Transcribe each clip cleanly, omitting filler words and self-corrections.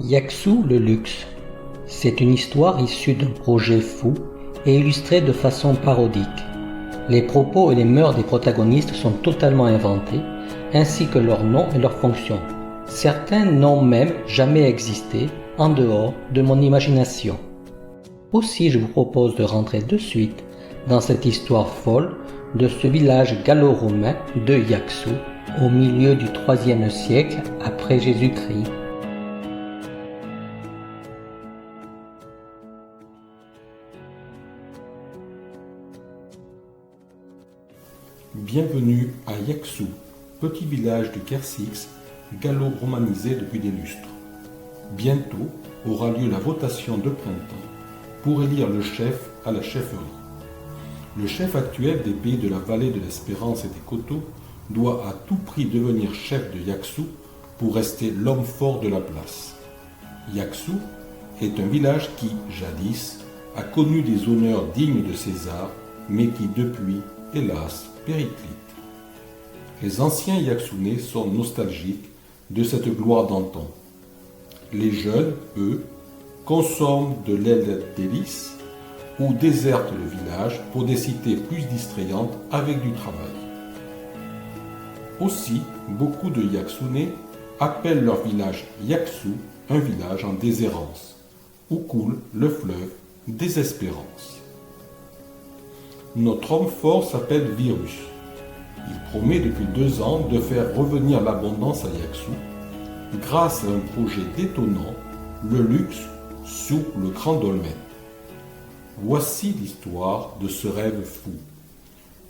Yaksou le luxe. C'est une histoire issue d'un projet fou et illustrée de façon parodique. Les propos et les mœurs des protagonistes sont totalement inventés, ainsi que leurs noms et leurs fonctions. Certains n'ont même jamais existé en dehors de mon imagination. Aussi, je vous propose de rentrer de suite dans cette histoire folle de ce village gallo-romain de Yaksou au milieu du IIIe siècle après Jésus-Christ. Bienvenue à Yaksou, petit village du Quercix, gallo-romanisé depuis des lustres. Bientôt aura lieu la votation de printemps pour élire le chef à la chefferie. Le chef actuel des pays de la vallée de l'Espérance et des Coteaux doit à tout prix devenir chef de Yaksou pour rester l'homme fort de la place. Yaksou est un village qui, jadis, a connu des honneurs dignes de César, mais qui depuis, hélas, périclite. Les anciens Yaksounais sont nostalgiques de cette gloire d'antan. Les jeunes, eux, consomment de l'aile délice ou désertent le village pour des cités plus distrayantes avec du travail. Aussi, beaucoup de Yaksounais appellent leur village Yaksou, un village en déshérence, où coule le fleuve Désespérance. Notre homme fort s'appelle Virus. Il promet depuis 2 ans de faire revenir l'abondance à Yaksou grâce à un projet détonnant, le luxe sous le grand dolmen. Voici l'histoire de ce rêve fou.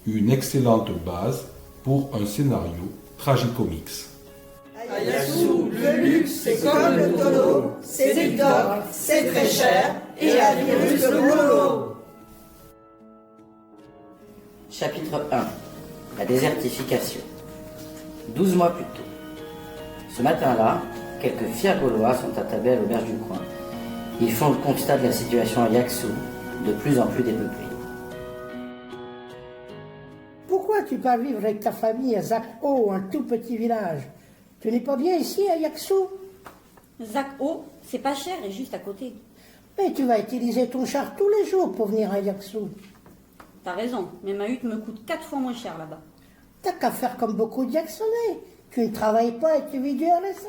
Une excellente base pour un scénario tragicomix. À Yaksou, le luxe, c'est comme le tonneau, c'est du toc, c'est très cher, et à Virus le boulot. Chapitre 1. La désertification. 12 mois plus tôt. Ce matin-là, quelques fiers Gaulois sont attablés à l'auberge du coin. Ils font le constat de la situation à Yaksou, de plus en plus dépeuplée. Pourquoi tu pars vivre avec ta famille à Zac-O, un tout petit village? Tu n'es pas bien ici à Yaksou? Zac-O, c'est pas cher et juste à côté. Mais tu vas utiliser ton char tous les jours pour venir à Yaksou. T'as raison, mais ma hutte me coûte 4 fois moins cher là-bas. T'as qu'à faire comme beaucoup de Yaksonais. Tu ne travailles pas et tu vis du RSA.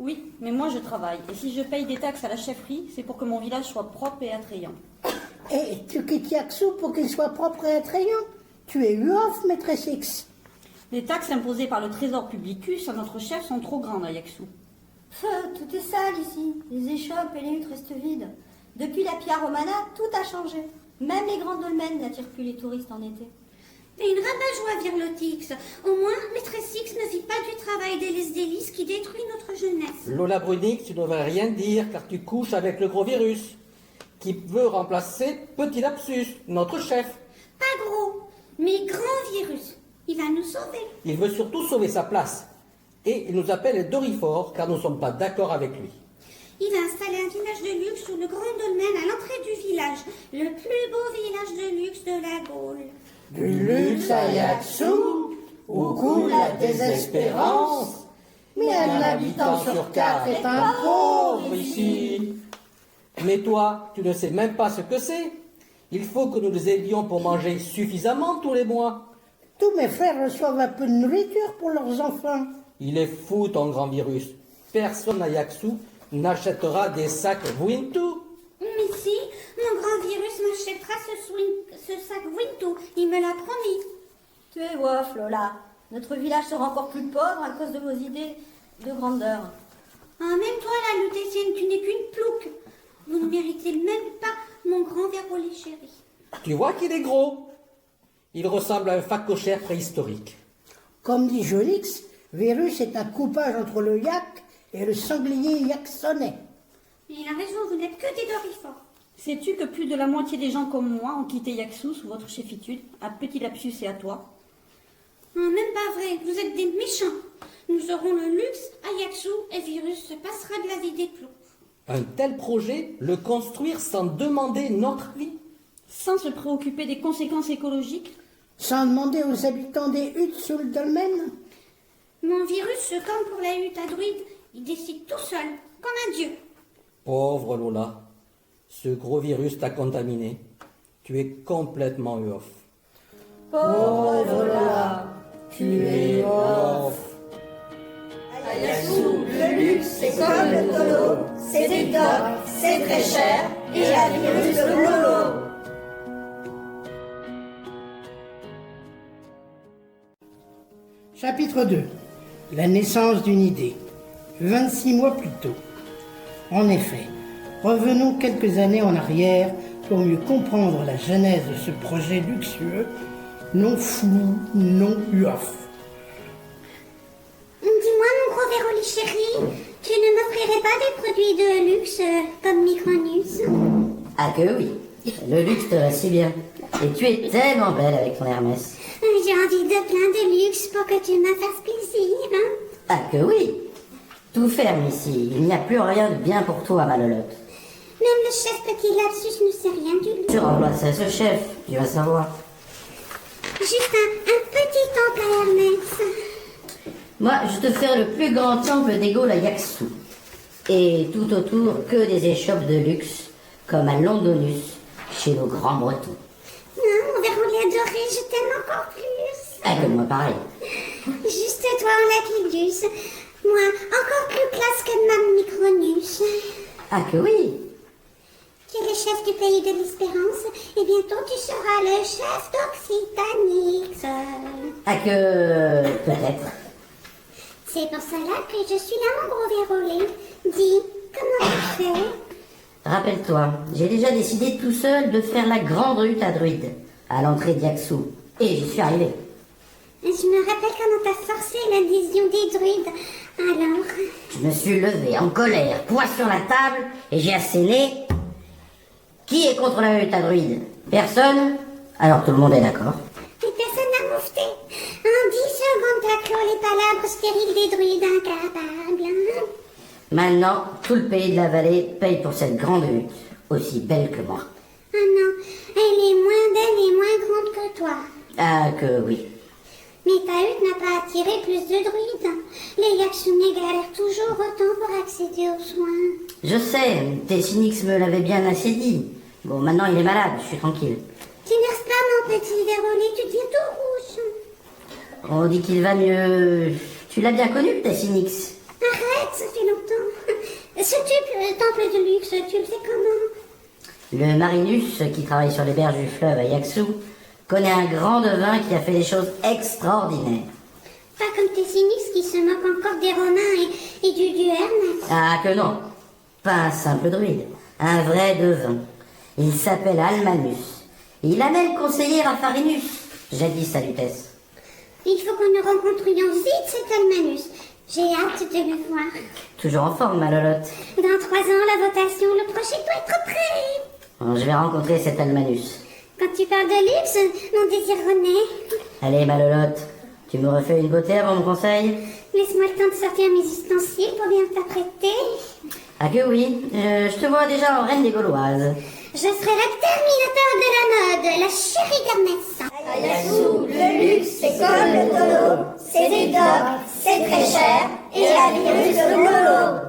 Oui, mais moi je travaille, et si je paye des taxes à la chefferie, c'est pour que mon village soit propre et attrayant. Et tu quittes Yaksou pour qu'il soit propre et attrayant. Tu es UOF, maîtresse X. Les taxes imposées par le trésor publicus à notre chef sont trop grandes à Yaksou. Tout est sale ici. Les échoppes et les huttes restent vides. Depuis la Pia Romana, tout a changé. Même les grands dolmens n'attirent plus les touristes en été. Et une rabat-joie, Virlotix. Au moins, maîtresse X ne vit pas du travail d'Élise Délice qui détruit notre jeunesse. Lola Brunick, tu ne devrais rien dire car tu couches avec le gros Virus, qui veut remplacer Petit Lapsus, notre chef. Pas gros, mais grand Virus. Il va nous sauver. Il veut surtout sauver sa place. Et il nous appelle Dorifort car nous ne sommes pas d'accord avec lui. Il va installer un village de luxe sur le grand dolmen à l'entrée du village. Le plus beau village de luxe de la Gaule. Du luxe à Yaksou, où coule la désespérance. Mais un habitant sur 4 est un pauvre ici. Mais toi, tu ne sais même pas ce que c'est. Il faut que nous les aidions pour manger suffisamment tous les mois. Tous mes frères reçoivent un peu de nourriture pour leurs enfants. Il est fou ton grand Virus. Personne à Yaksou n'achètera des sacs Wintou. Mais si, mon grand Virus m'achètera ce sac Wintou. Il me l'a promis. Tu es wof, Lola. Notre village sera encore plus pauvre à cause de vos idées de grandeur. Ah, même toi, la lutétienne, tu n'es qu'une plouque. Vous ne méritez même pas mon grand verrolet chéri. Tu vois qu'il est gros. Il ressemble à un phacochère préhistorique. Comme dit Jolix, Virus est un coupage entre le yak et le sanglier yaksonnais. Il a raison, vous n'êtes que des Doriforts. Sais-tu que plus de la moitié des gens comme moi ont quitté Yaksou sous votre chefitude, à Petit Lapsus et à toi? Ah, même pas vrai, vous êtes des méchants. Nous aurons le luxe à Yaksou et Virus se passera de la vie des plots. Un tel projet, le construire sans demander notre avis? Sans se préoccuper des conséquences écologiques? Sans demander aux habitants des huttes sous le dolmen? Mon Virus se campe pour la hutte à druide. Il décide tout seul, comme un dieu. Pauvre Lola, ce gros virus t'a contaminé. Tu es complètement off. Pauvre Lola, tu es off. Ayaxu, le luxe, c'est comme le tolo. C'est TikTok, c'est très cher. Et la virus le lolo. Chapitre 2. La naissance d'une idée. 26 mois plus tôt. En effet, revenons quelques années en arrière pour mieux comprendre la genèse de ce projet luxueux, non flou, non UAF. Dis-moi, mon gros Véroli chéri, tu ne m'offrirais pas des produits de luxe comme Micronus? Ah que oui, le luxe te va si bien. Et tu es tellement belle avec ton Hermès. J'ai envie de plein de luxe pour que tu me fasses plaisir. Hein? Ah que oui. Tout ferme ici, il n'y a plus rien de bien pour toi, ma lolotte. Même le chef Petit Lapsus ne sait rien du luxe. Tu remplacerais ce chef, tu vas savoir. Juste un petit temple à Hermès. Moi, je te ferai le plus grand temple des Gaules à Yaxu. Et tout autour, que des échoppes de luxe, comme à Londonus, chez nos grands Bretons. Non, mon Véroli adoré, je t'aime encore plus. Ah, comme moi, pareil. Juste toi en lapidus. Moi, encore plus classe que ma Micronus. Ah que oui. Tu es le chef du pays de l'espérance, et bientôt tu seras le chef d'Occitanix. Ah que... peut-être. C'est pour cela que je suis là, mon gros Véroli. Dis, comment tu fais? Rappelle-toi, j'ai déjà décidé tout seul de faire la grande rue à druide, à l'entrée d'Yaxu. Et j'y suis arrivé. Je me rappelle quand on t'a forcé l'adhésion des druides. Alors... Je me suis levé en colère, poing sur la table, et j'ai asséné... Qui est contre la lutte à druide? Personne? Alors tout le monde est d'accord. Et personne n'a moufté. En 10 secondes, t'as clos les palabres stériles des druides incapables. Maintenant, tout le pays de la vallée paye pour cette grande lutte, aussi belle que moi. Ah non, elle est moins belle et moins grande que toi. Ah que oui. Mais ta hutte n'a pas attiré plus de druides. Les Yaxunais galèrent toujours autant pour accéder aux soins. Je sais, Tessinix me l'avait bien assez dit. Bon, maintenant il est malade, je suis tranquille. Tu n'oses pas, mon petit Véroli, tu deviens tout rouge. On dit qu'il va mieux... Tu l'as bien connu, Tessinix? Arrête, ça fait longtemps. Ce temple de luxe, tu le sais comment? Le Marinus, qui travaille sur les berges du fleuve à Yaxu, connaît un grand devin qui a fait des choses extraordinaires. Pas comme Tessinix qui se moque encore des Romains et du dieu Hermès. Ah que non, pas un simple druide, un vrai devin. Il s'appelle Almanus. Il a même conseillé Rapharinus, jadis Salutès. Il faut que nous rencontrions vite cet Almanus. J'ai hâte de le voir. Toujours en forme, ma lolotte. Dans 3 ans, la votation, le projet doit être prêt. Bon, je vais rencontrer cet Almanus. Quand tu parles de luxe, mon désir renaît. Allez, ma lolotte, tu me refais une beauté avant mon conseil? Laisse-moi le temps de sortir mes ustensiles pour bien t'apprêter. Ah que oui, je te vois déjà en reine des Gauloises. Je serai la terminateur de la mode, la chérie d'Hermès. Ayaxu, le luxe, c'est comme le tolo. C'est TikTok, c'est très cher. Et la virus le lolo.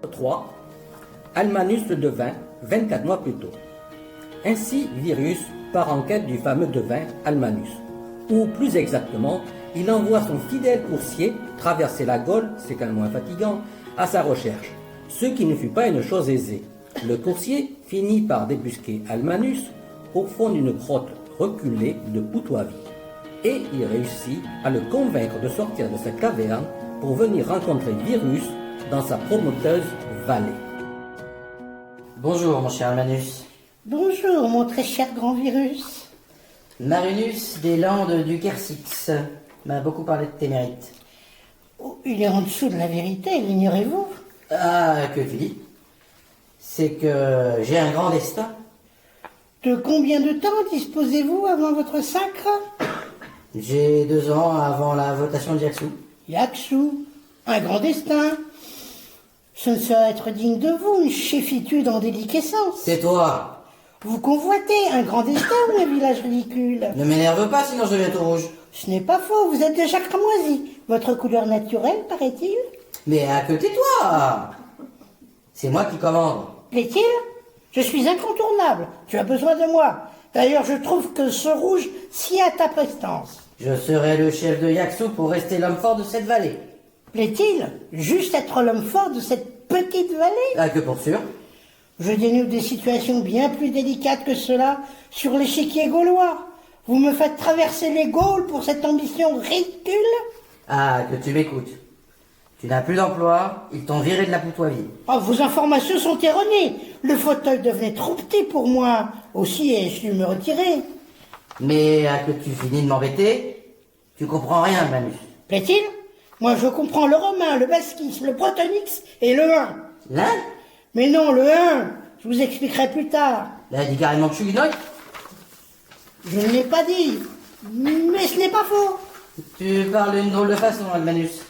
Trois. Almanus le devin, 24 mois plus tôt. Ainsi, Virus part en quête du fameux devin Almanus, ou plus exactement, il envoie son fidèle coursier traverser la Gaule, c'est quand même moins fatigant, à sa recherche, ce qui ne fut pas une chose aisée. Le coursier finit par débusquer Almanus au fond d'une grotte reculée de Poutoivie, et il réussit à le convaincre de sortir de sa caverne pour venir rencontrer Virus dans sa prometteuse vallée. Bonjour, mon cher Almanus. Bonjour, mon très cher grand virus. Marinus des Landes du Quersix m'a beaucoup parlé de tes mérites. Oh, il est en dessous de la vérité, l'ignorez-vous? Ah, que tu dis? C'est que j'ai un grand destin. De combien de temps disposez-vous avant votre sacre? J'ai 2 ans avant la votation de Yaxu. Yaxu, un grand destin. Ce ne saurait être digne de vous, une chéfitude en déliquescence. Tais-toi. Vous convoitez un grand destin ou un village ridicule? Ne m'énerve pas, sinon je deviens tout rouge. Ce n'est pas faux, vous êtes déjà cramoisi. Votre couleur naturelle, paraît-il? Mais à côté de toi. C'est moi qui commande. Plaît-il? Je suis incontournable. Tu as besoin de moi. D'ailleurs, je trouve que ce rouge sied à ta prestance. Je serai le chef de Yaksou pour rester l'homme fort de cette vallée. Plaît-il juste être l'homme fort de cette petite vallée? Ah, que pour sûr. Je dénoue des situations bien plus délicates que cela sur l'échiquier gaulois. Vous me faites traverser les Gaules pour cette ambition ridicule? Ah, que tu m'écoutes. Tu n'as plus d'emploi, ils t'ont viré de la Poutoivie. Oh, vos informations sont erronées. Le fauteuil devenait trop petit pour moi. Aussi ai-je dû me retirer. Mais à que tu finis de m'embêter, tu comprends rien, Manus. Plaît-il? Moi, je comprends le romain, le basquisme, le bretonix et le 1. Là? Mais non, le 1, je vous expliquerai plus tard. Là, dis carrément que je suis guinoï. Je ne l'ai pas dit, mais ce n'est pas faux. Tu parles d'une drôle de façon, Almanus.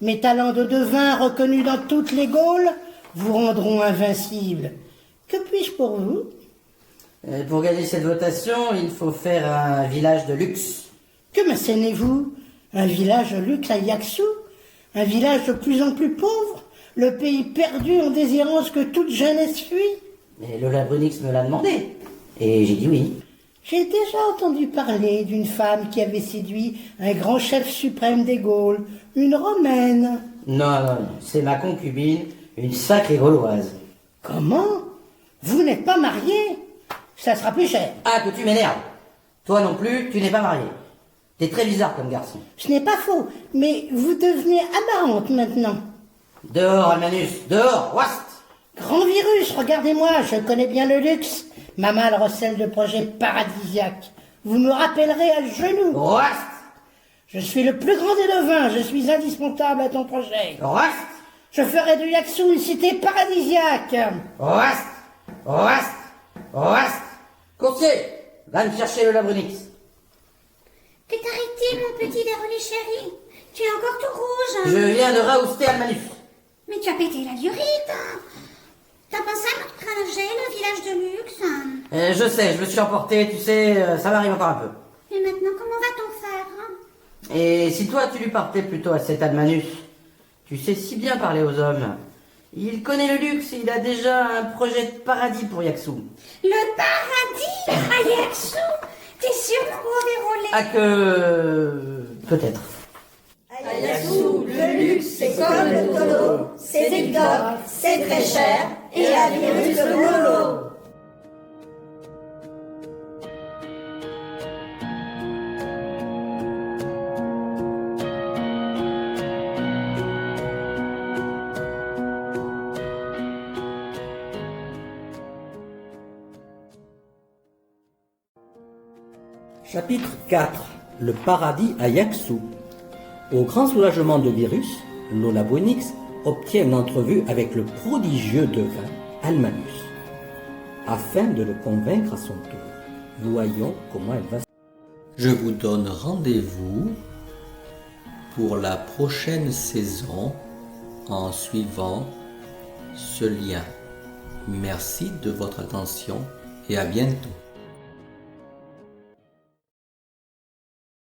Mes talents de devin reconnus dans toutes les Gaules vous rendront invincible. Que puis-je pour vous? Pour gagner cette votation, il faut faire un village de luxe. Que m'assénez-vous? Un village de luxe à Yaksou? Un village de plus en plus pauvre? Le pays perdu en désirance que toute jeunesse fuit? Mais Lola Brunix me l'a demandé. Et j'ai dit oui. J'ai déjà entendu parler d'une femme qui avait séduit un grand chef suprême des Gaules, une Romaine. Non, c'est ma concubine, une sacrée Gauloise. Comment? Vous n'êtes pas marié? Ça sera plus cher. Ah, que tu m'énerves. Toi non plus, tu n'es pas marié. T'es très bizarre comme garçon. Ce n'est pas faux, mais vous devenez aberrante maintenant. Dehors, Almanus, dehors, ouast! Grand virus, regardez-moi, je connais bien le luxe. Ma malle recèle de projets paradisiaques. Vous me rappellerez à genoux. Ouast! Je suis le plus grand des devins, je suis indispensable à ton projet. Ouast! Je ferai de Yaksou une cité paradisiaque. Ouast! Ouast! Ouast! Courtier, va me chercher le Labrunix. T'es arrêté, mon petit déroulé chéri. Tu es encore tout rouge. Je viens de raouster Almanus. Mais tu as pété la durite. T'as pensé à notre trajet, le village de luxe? Je sais, je me suis emporté, tu sais, ça m'arrive encore un peu. Et maintenant, comment va-t-on faire? Et si toi tu lui partais plutôt à cet Almanus, tu sais si bien parler aux hommes. Il connaît le luxe, il a déjà un projet de paradis pour Yaksou. Le paradis à Yaksou? T'es sûr, mon gros déroulé? Ah que... peut-être. À Yaksou, le luxe, c'est comme le tolo. C'est TikTok, c'est très cher, et la virus de Lolo. Chapitre 4. Le paradis à Yaksou. Au grand soulagement de Virus, Lola Brunix obtient une entrevue avec le prodigieux devin Almanus, afin de le convaincre à son tour. Voyons comment elle va. Je vous donne rendez-vous pour la prochaine saison en suivant ce lien. Merci de votre attention et à bientôt.